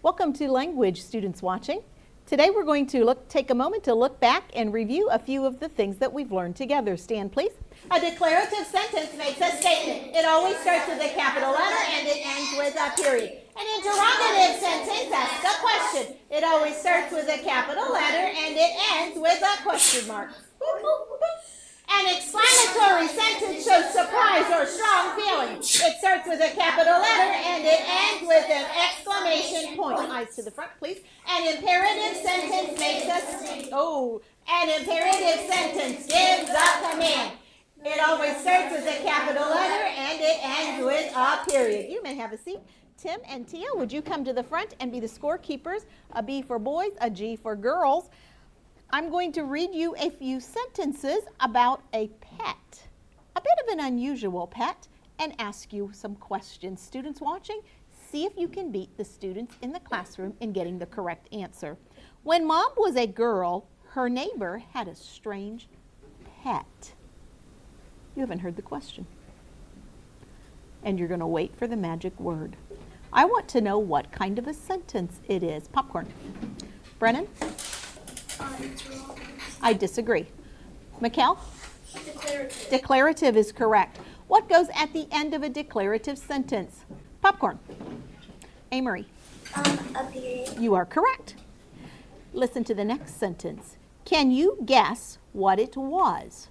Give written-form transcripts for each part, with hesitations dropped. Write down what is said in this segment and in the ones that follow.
Welcome to Language, students watching. Today we're going to take a moment to look back and review a few of the things that we've learned together. Stand, please. A declarative sentence makes a statement. It always starts with a capital letter and it ends with a period. An interrogative sentence asks a question. It always starts with a capital letter and it ends with a question mark. An exclamatory sentence shows surprise or strong feeling. It starts with a capital letter and it ends with an exclamation point. Eyes to the front, please. An imperative sentence makes us, an imperative sentence gives a command. It always starts with a capital letter and it ends with a period. You may have a seat. Tim and Tia, would you come to the front and be the scorekeepers? A B for boys, a G for girls. I'm going to read you a few sentences about a pet, a bit of an unusual pet, and ask you some questions. Students watching, see if you can beat the students in the classroom in getting the correct answer. When Mom was a girl, her neighbor had a strange pet. You haven't heard the question. And you're going to wait for the magic word. I want to know what kind of a sentence it is. Popcorn. Brennan? I disagree. Mikkel? Declarative. Declarative is correct. What goes at the end of a declarative sentence? Popcorn. Amory? A period. You are correct. Listen to the next sentence. Can you guess what it was?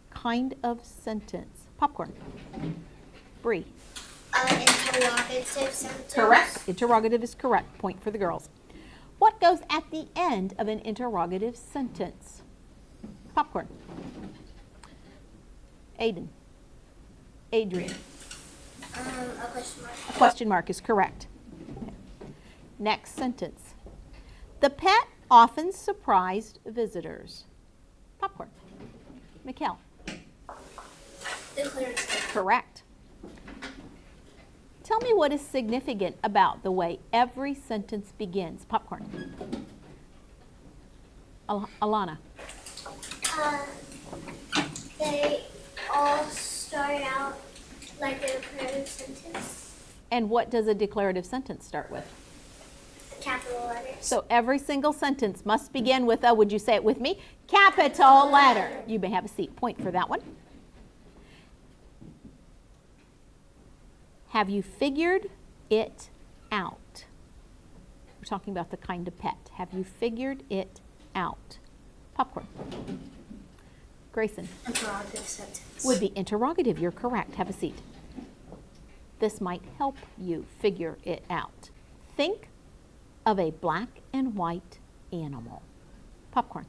Kind of sentence. Popcorn. Bree? Interrogative sentence. Correct. Interrogative is correct. Point for the girls. What goes at the end of an interrogative sentence? Popcorn. Adrian. A question mark. A question mark is correct. Next sentence. The pet often surprised visitors. Popcorn. Mikkel. Declarative. Correct. Tell me what is significant about the way every sentence begins. Popcorn. Alana. They all start out like a declarative sentence. And what does a declarative sentence start with? Capital letters. So every single sentence must begin with a, would you say it with me? Capital letter. You may have a seat. Point for that one. Have you figured it out? We're talking about the kind of pet. Have you figured it out? Popcorn. Grayson. Interrogative sentence. Would be interrogative. You're correct. Have a seat. This might help you figure it out. Think of a black and white animal. Popcorn.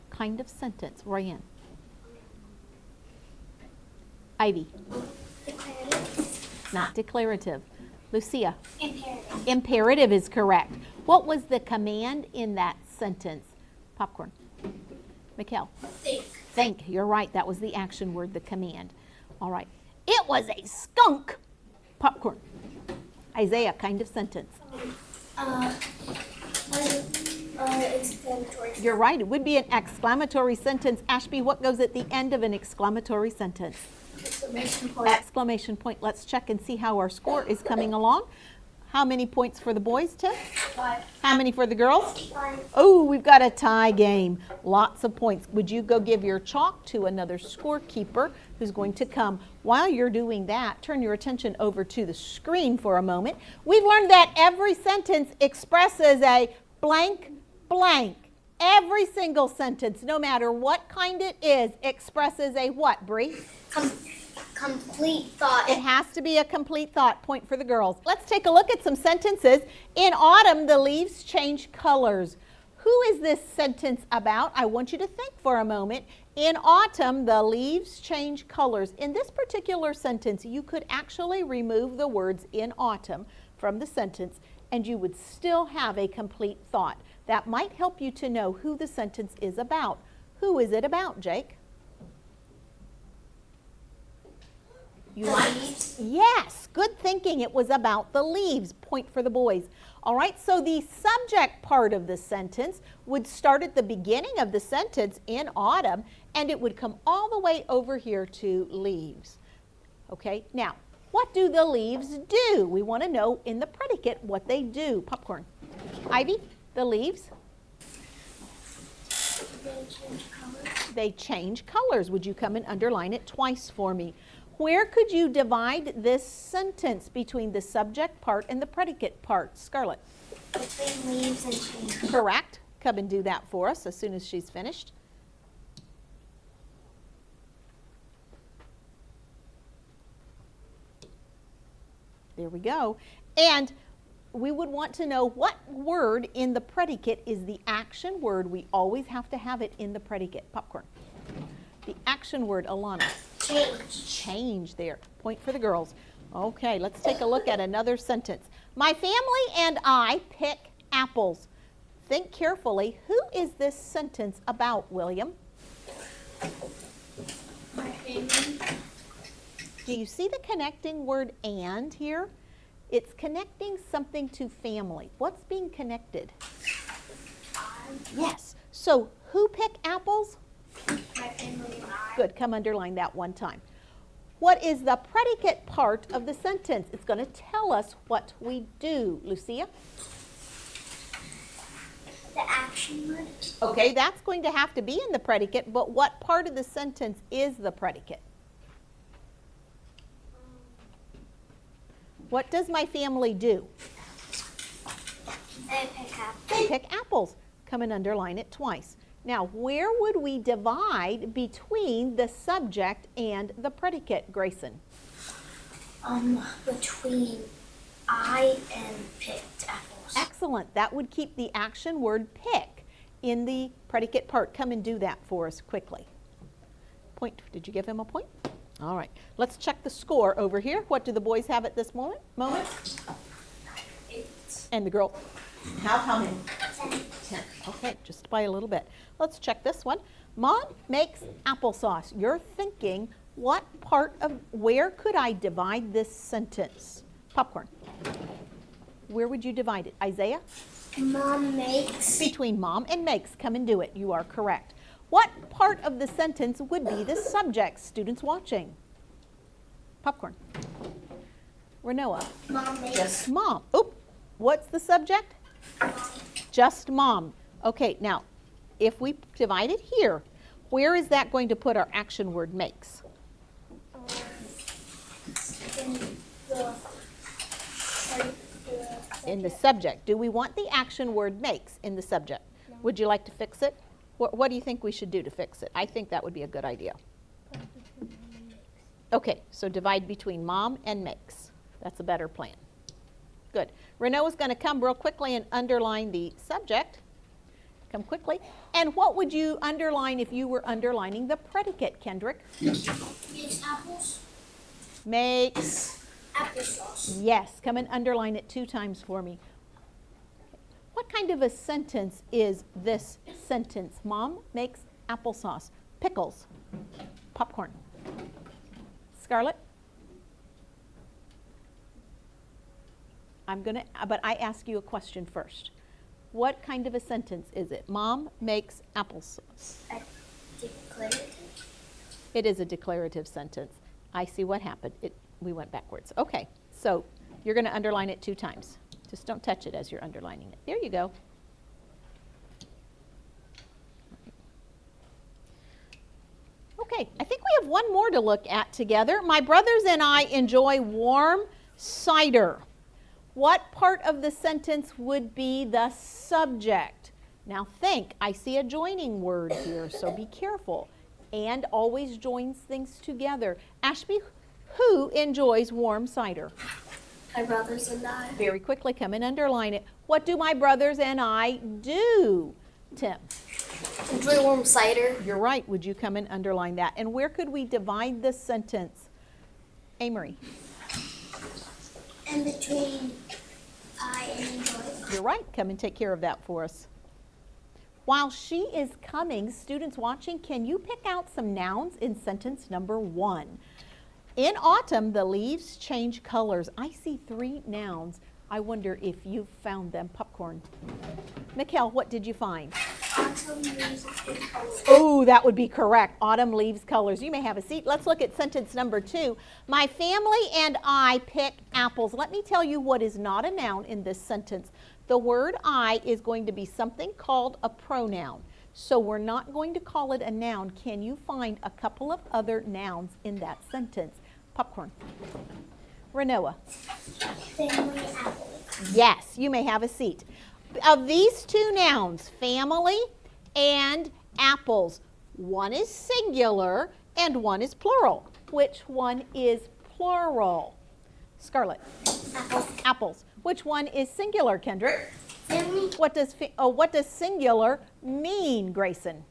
Kind of sentence. Ryan. Ivy. Declarative. Not declarative. Lucia. Imperative. Imperative is correct. What was the command in that sentence? Popcorn. Mikkel. Think. Think. You're right. That was the action word, the command. All right. It was a skunk. Popcorn. Isaiah, kind of sentence. Exclamatory. You're right. It would be an exclamatory sentence. Ashby, what goes at the end of an exclamatory sentence? Exclamation point. Exclamation point. Let's check and see how our score is coming along. How many points for the boys, Tim? 5. How many for the girls? 5. Oh, we've got a tie game. Lots of points. Would you go give your chalk to another scorekeeper who's going to come? While you're doing that, turn your attention over to the screen for a moment. We've learned that every sentence expresses a blank, blank. Every single sentence, no matter what kind it is, expresses a what, Bree? Complete thought. It has to be a complete thought. Point for the girls. Let's take a look at some sentences. In autumn, the leaves change colors. Who is this sentence about? I want you to think for a moment. In autumn, the leaves change colors. In this particular sentence, you could actually remove the words in autumn from the sentence, and you would still have a complete thought. That might help you to know who the sentence is about. Who is it about, Jake? You like? Yes, good thinking. It was about the leaves. Point for the boys. All right, so the subject part of the sentence would start at the beginning of the sentence in autumn, and it would come all the way over here to leaves. Okay, now What do the leaves do? We want to know in the predicate what they do. Popcorn. Ivy, the leaves? They change colors. They change colors. Would you come and underline it twice for me? Where could you divide this sentence between the subject part and the predicate part? Scarlett. Between leaves and trees. Correct. Come and do that for us as soon as she's finished. There we go. And we would want to know what word in the predicate is the action word. We always have to have it in the predicate. Popcorn. The action word, Alana. Change. Change there. Point for the girls. Okay, let's take a look at another sentence. My family and I pick apples. Think carefully. Who is this sentence about, William? My family. Do you see the connecting word and here? It's connecting something to family. What's being connected? Yes. So who pick apples? My family and I. Good. Come underline that one time. What is the predicate part of the sentence? It's going to tell us what we do. Lucia? The action word. Okay, that's going to have to be in the predicate, but what part of the sentence is the predicate? What does my family do? They pick up. They pick apples. Come and underline it twice. Now, where would we divide between the subject and the predicate, Grayson? Between I and picked apples. Excellent. That would keep the action word pick in the predicate part. Come and do that for us quickly. Point. Did you give him a point? All right. Let's check the score over here. What do the boys have at this moment? 8. And the girl? How many? 10. 10. Okay, just by a little bit. Let's check this one. Mom makes applesauce. You're thinking, what part of, where could I divide this sentence? Popcorn. Where would you divide it? Isaiah? Mom makes. Between mom and makes. Come and do it. You are correct. What part of the sentence would be the subject? Students watching. Popcorn. Renoa. Mom makes. Just mom. Oop. What's the subject? Just mom. Okay, now, if we divide it here, where is that going to put our action word makes? In the subject. Do we want the action word makes in the subject? No. Would you like to fix it? What do you think we should do to fix it? I think that would be a good idea. Okay, so divide between mom and makes. That's a better plan. Good. Renault is going to come real quickly and underline the subject. Come quickly. And what would you underline if you were underlining the predicate, Kendrick? Makes apples. Makes. Applesauce. Yes. Come and underline it 2 times for me. What kind of a sentence is this sentence? Mom makes applesauce. Pickles. Popcorn. Scarlett? But I ask you a question first. What kind of a sentence is it? Mom makes applesauce. A declarative. It is a declarative sentence. I see what happened. We went backwards. Okay, so you're going to underline it 2 times. Just don't touch it as you're underlining it. There you go. Okay, I think we have one more to look at together. My brothers and I enjoy warm cider. What part of the sentence would be the subject? Now think, I see a joining word here, so be careful. And always joins things together. Ashby, who enjoys warm cider? My brothers and I. Very quickly, come and underline it. What do my brothers and I do? Tim? Enjoy warm cider. You're right. Would you come and underline that? And where could we divide this sentence? Amory? In between I and enjoy. You're right. Come and take care of that for us. While she is coming, students watching, can you pick out some nouns in sentence number 1? In autumn, the leaves change colors. I see 3 nouns. I wonder if you found them. Popcorn. Mikkel, what did you find? Autumn leaves colors. Oh, that would be correct. Autumn leaves colors. You may have a seat. Let's look at sentence number 2. My family and I pick apples. Let me tell you what is not a noun in this sentence. The word I is going to be something called a pronoun. So we're not going to call it a noun. Can you find a couple of other nouns in that sentence? Popcorn. Renoa. Family apple. Yes, you may have a seat. Of these two nouns, family and apples, one is singular and one is plural. Which one is plural? Scarlett. Apple. Apples. Which one is singular, Kendrick? Family. What does singular mean, Grayson?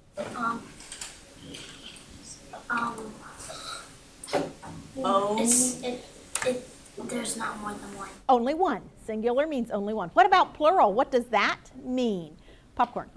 There's not more than one. Only one. Singular means only one. What about plural? What does that mean? Popcorn.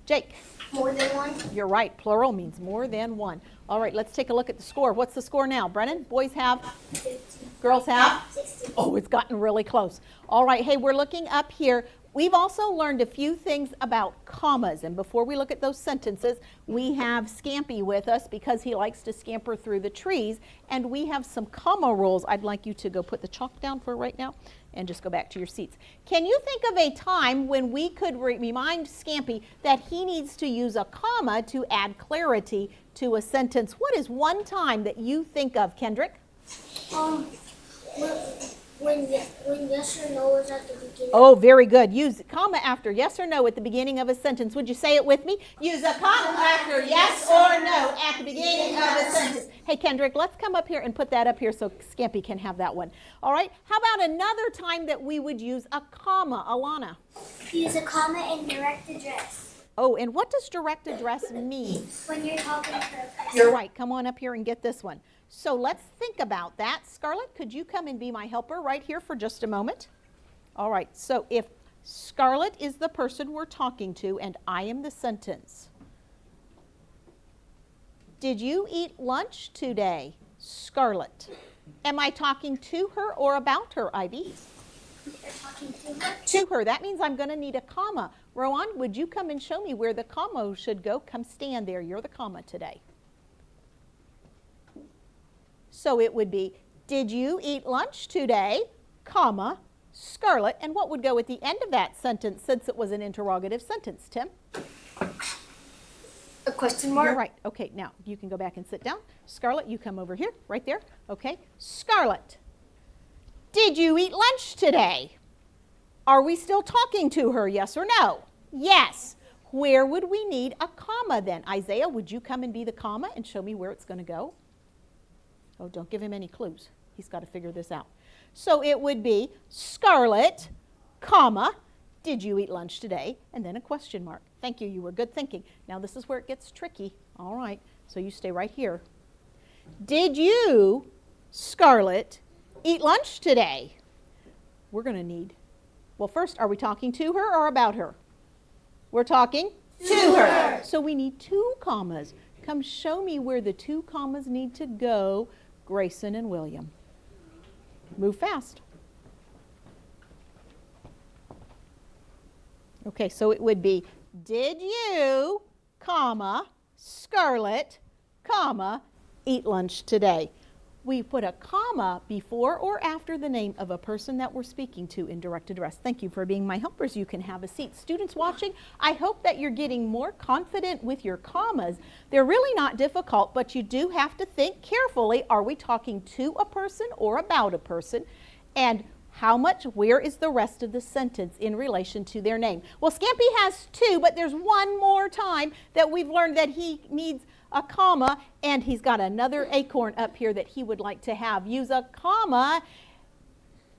Jake. More than one. You're right. Plural means more than one. All right, let's take a look at the score. What's the score now? Brennan, boys have? 15. Girls have? 16. Oh, it's gotten really close. All right, hey, we're looking up here. We've also learned a few things about commas. And before we look at those sentences, we have Scampy with us because he likes to scamper through the trees. And we have some comma rules. I'd like you to go put the chalk down for right now and just go back to your seats. Can you think of a time when we could remind Scampy that he needs to use a comma to add clarity to a sentence? What is one time that you think of, Kendrick? When yes or no is at the beginning. Oh, very good. Use comma after yes or no at the beginning of a sentence. Would you say it with me? Use a comma after yes or no at the beginning of a sentence. Hey, Kendrick, let's come up here and put that up here so Scampy can have that one. All right. How about another time that we would use a comma? Alana. Use a comma in direct address. Oh, and what does direct address mean? When you're talking to a person. You're right. Come on up here and get this one. So let's think about that. Scarlett, could you come and be my helper right here for just a moment? All right. So if Scarlett is the person we're talking to and I am the sentence. Did you eat lunch today, Scarlett? Am I talking to her or about her, Ivy? You're talking to her. To her. That means I'm going to need a comma. Rowan, would you come and show me where the comma should go? Come stand there. You're the comma today. So it would be, did you eat lunch today, comma, Scarlett? And what would go at the end of that sentence since it was an interrogative sentence, Tim? A question mark. You're right. Okay, now you can go back and sit down. Scarlett, you come over here, right there. Okay, Scarlett, did you eat lunch today? Are we still talking to her, yes or no? Yes. Where would we need a comma then? Isaiah, would you come and be the comma and show me where it's going to go? Oh, don't give him any clues. He's got to figure this out. So it would be Scarlett, comma, did you eat lunch today? And then a question mark. Thank you. You were good thinking. Now this is where it gets tricky. All right. So you stay right here. Did you, Scarlett, eat lunch today? We're going to need, well, first, are we talking to her or about her? We're talking to her. So we need two commas. Come show me where the two commas need to go, Grayson and William. Move fast. Okay, so it would be, did you, comma, Scarlett, comma, eat lunch today? We put a comma before or after the name of a person that we're speaking to in direct address. Thank you for being my helpers. You can have a seat. Students watching, I hope that you're getting more confident with your commas. They're really not difficult, but you do have to think carefully. Are we talking to a person or about a person? And how much, where is the rest of the sentence in relation to their name? Well, Scampy has two, but there's one more time that we've learned that he needs a comma, and he's got another acorn up here that he would like to have. Use a comma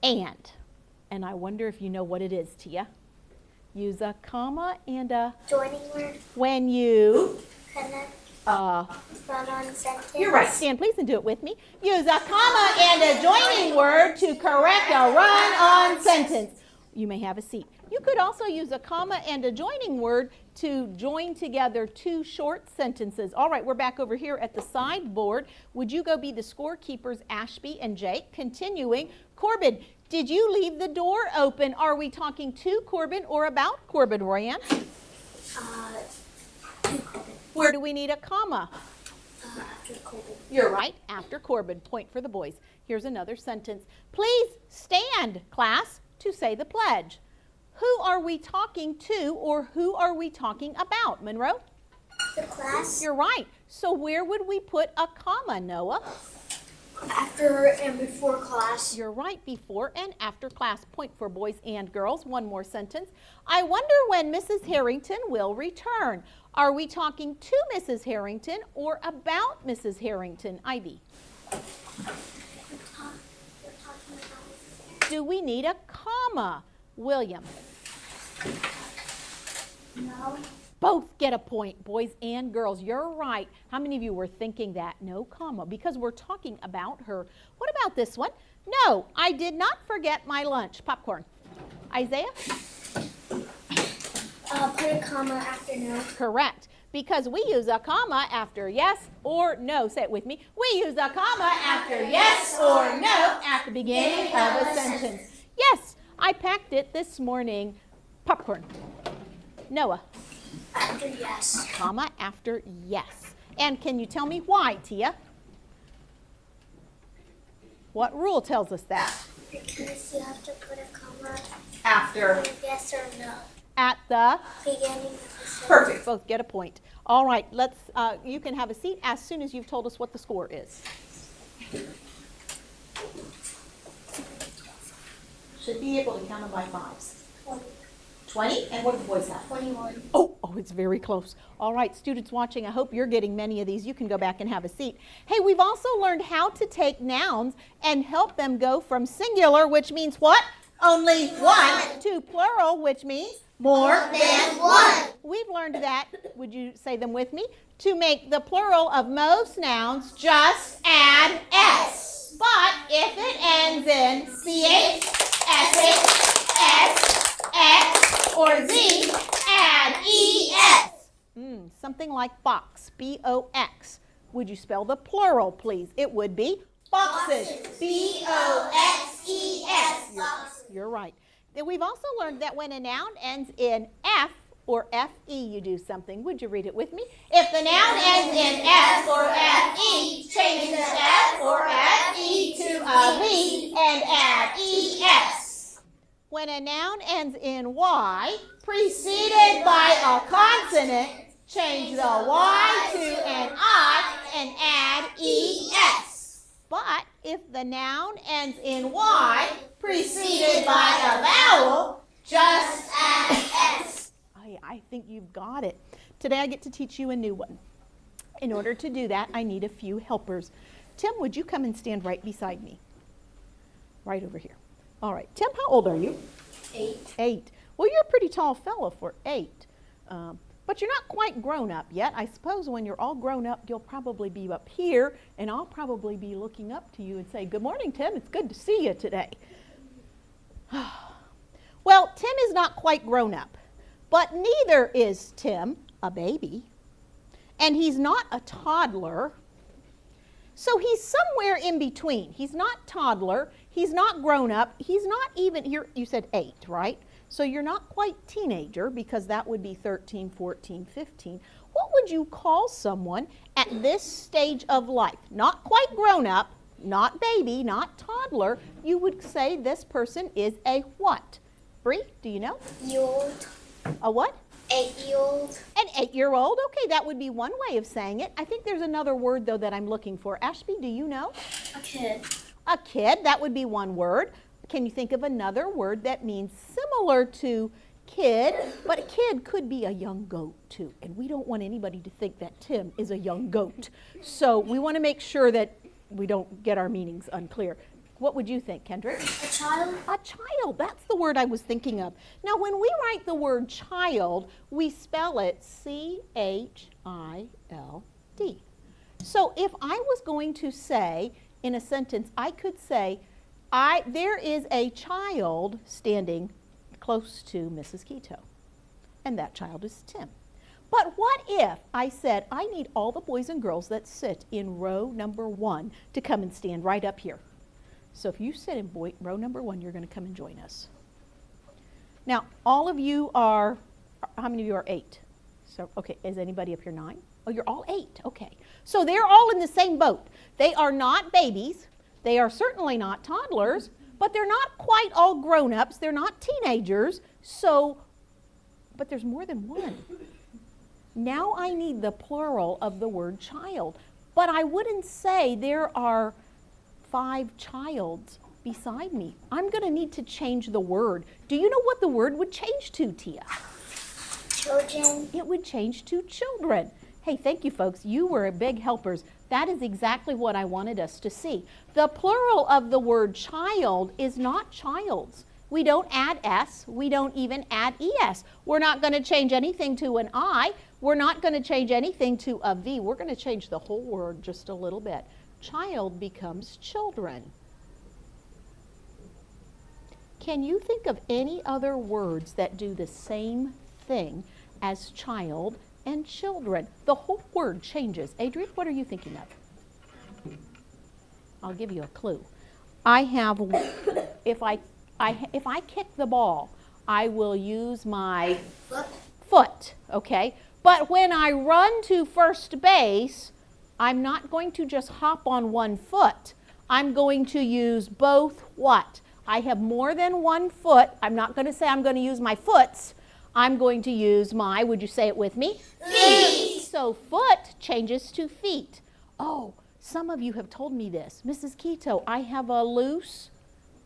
and I wonder if you know what it is, Tia. Use a comma and a Joining word. when you Connect. Run-on sentence. You're right. Stand please and do it with me. Use a comma and a joining word to correct a run-on sentence. You may have a seat. You could also use a comma and a joining word to join together two short sentences. All right, we're back over here at the sideboard. Would you go be the scorekeepers, Ashby and Jake? Continuing, Corbin, did you leave the door open? Are we talking to Corbin or about Corbin, Royan? Where do we need a comma? After Corbin. You're right, after Corbin. Point for the boys. Here's another sentence. Please stand, class, to say the pledge. Who are we talking to or who are we talking about, Monroe? The class. You're right. So where would we put a comma, Noah? After and before class. You're right, before and after class. Point for boys and girls. One more sentence. I wonder when Mrs. Harrington will return. Are we talking to Mrs. Harrington or about Mrs. Harrington, Ivy? Do we need a comma, William? No. Both get a point, boys and girls. You're right. How many of you were thinking that? No comma, because we're talking about her. What about this one? No, I did not forget my lunch. Popcorn. Isaiah? Put a comma after no. Correct, because we use a comma after yes or no. Say it with me. We use a comma after yes or no at the beginning of a sentence. Yes, I packed it this morning. Popcorn. Noah. After yes. Comma after yes. And can you tell me why, Tia? What rule tells us that? Because you have to put a comma After. yes or no. At the. Beginning of the sentence. Perfect. Both get a point. All right, you can have a seat as soon as you've told us what the score is. Should be able to count them by fives. 20. 20? And what do the boys have? 21. Oh, it's very close. All right, students watching, I hope you're getting many of these. You can go back and have a seat. Hey, we've also learned how to take nouns and help them go from singular, which means what? Only one, to plural, which means more than one. We've learned that, would you say them with me? To make the plural of most nouns, just add S. But if it ends in CH, SH, S, X, or Z, add ES. Something like box, B-O-X. Would you spell the plural, please? It would be boxes, B-O-X-E-S. You're right. Then we've also learned that when a noun ends in F or F-E, you do something. Would you read it with me? If the noun ends in F or F-E, change the F or F-E to a V and add E-S. When a noun ends in Y, preceded by a consonant, change the Y to an I and add ES. But if the noun ends in Y, preceded by a vowel, just add S. I think you've got it. Today I get to teach you a new one. In order to do that, I need a few helpers. Tim, would you come and stand right beside me? Right over here. All right. Tim, how old are you? 8. 8. Well, you're a pretty tall fellow for 8. But you're not quite grown up yet. I suppose when you're all grown up, you'll probably be up here, and I'll probably be looking up to you and say, good morning, Tim. It's good to see you today. Well, Tim is not quite grown up, but neither is Tim a baby, and he's not a toddler. So he's somewhere in between. He's not toddler, he's not grown up, he's not even, you said 8, right? So you're not quite teenager, because that would be 13, 14, 15. What would you call someone at this stage of life? Not quite grown up, not baby, not toddler. You would say this person is a what? Bree, do you know? Year-old. A what? 8-year-old. An 8-year-old. Okay, that would be one way of saying it. I think there's another word, though, that I'm looking for. Ashby, do you know? A kid. A kid, that would be one word. Can you think of another word that means similar to kid, but a kid could be a young goat too, and we don't want anybody to think that Tim is a young goat. So we want to make sure that we don't get our meanings unclear. What would you think, Kendrick? A child. A child, that's the word I was thinking of. Now when we write the word child, we spell it C-H-I-L-D. So if I was going to say in a sentence, I could say, there is a child standing close to Mrs. Quito, and that child is Tim. But what if I said, I need all the boys and girls that sit in row number 1 to come and stand right up here. So if you sit in row number 1, you're going to come and join us. Now, all of you are, how many of you are 8? So, okay, is anybody up here 9? Oh, you're all 8. Okay. So they're all in the same boat. They are not babies. They are certainly not toddlers, but they're not quite all grown-ups. They're not teenagers. So, but there's more than one. Now I need the plural of the word child. But I wouldn't say there are 5 childs beside me. I'm going to need to change the word. Do you know what the word would change to, Tia? Children. It would change to children. Hey, thank you, folks. You were big helpers. That is exactly what I wanted us to see. The plural of the word child is not childs. We don't add S. We don't even add ES. We're not going to change anything to an I. We're not going to change anything to a V. We're going to change the whole word just a little bit. Child becomes children. Can you think of any other words that do the same thing as child and children? The whole word changes. Adrian, what are you thinking of? I'll give you a clue. I have, if I kick the ball, I will use my foot, okay? But when I run to first base, I'm not going to just hop on one foot. I'm going to use both what? I have more than one foot. I'm not going to say I'm going to use my foots. I'm going to use my, would you say it with me? Feet. So foot changes to feet. Oh, some of you have told me this. Mrs. Quito, I have a loose,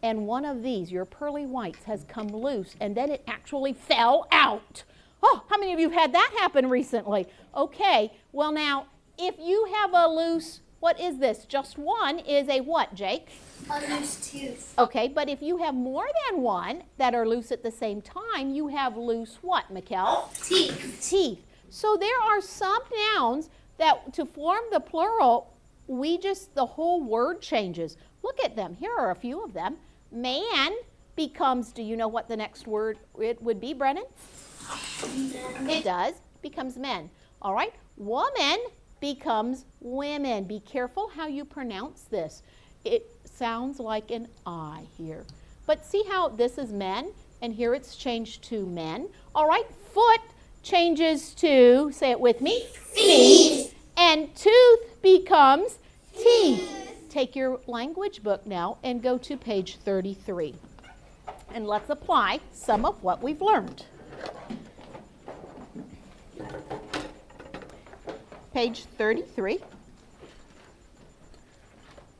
and one of these, your pearly whites, has come loose, and then it actually fell out. Oh, how many of you have had that happen recently? Okay, well now, if you have a loose, what is this? Just one is a what, Jake? A loose tooth. Okay, but if you have more than one that are loose at the same time, you have loose what, Mikkel? Teeth. Teeth. So there are some nouns that to form the plural, the whole word changes. Look at them. Here are a few of them. Man becomes, do you know what the next word it would be, Brennan? It does, becomes men. All right, woman becomes women. Be careful how you pronounce this. It sounds like an I here. But see how this is men, and here it's changed to men. All right, foot changes to, say it with me, feet. And tooth becomes teeth. Take your language book now and go to page 33. And let's apply some of what we've learned. Page 33.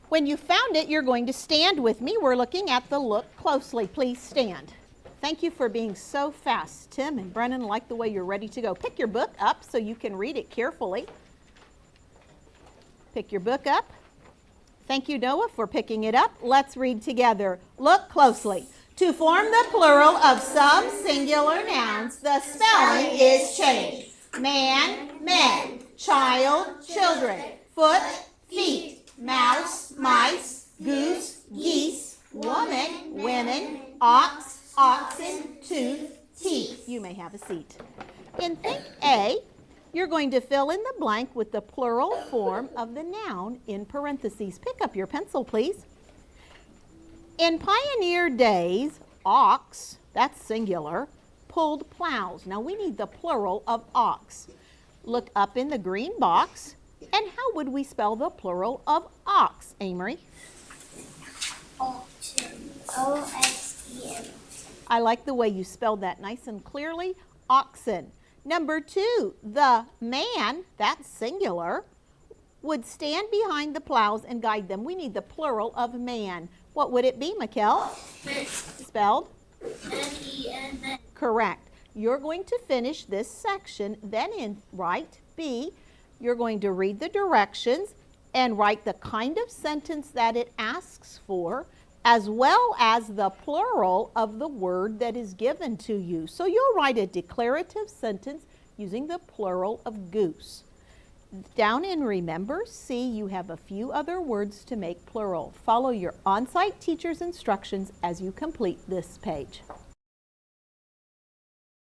When you found it, you're going to stand with me. We're looking at the look closely. Please stand. Thank you for being so fast. Tim and Brennan, like the way you're ready to go. Pick your book up so you can read it carefully. Pick your book up. Thank you, Noah, for picking it up. Let's read together. Look closely. To form the plural of some singular nouns, the spelling is changed. Man, men. Child, children. Foot, feet. Mouse, mice. Goose, geese. Woman, women. Ox, oxen. Tooth, teeth. You may have a seat. In Think A, you're going to fill in the blank with the plural form of the noun in parentheses. Pick up your pencil, please. In pioneer days, ox, that's singular, pulled plows. Now we need the plural of ox. Look up in the green box, and how would we spell the plural of ox, Amory? Oxen. O-X-E-N. I like the way you spelled that nice and clearly. Oxen. Number 2, the man, that's singular, would stand behind the plows and guide them. We need the plural of man. What would it be, Mikkel? Spelled? M-E-N. Correct. You're going to finish this section, then in write B, you're going to read the directions and write the kind of sentence that it asks for, as well as the plural of the word that is given to you. So you'll write a declarative sentence using the plural of goose. Down in Remember C, you have a few other words to make plural. Follow your on-site teacher's instructions as you complete this page.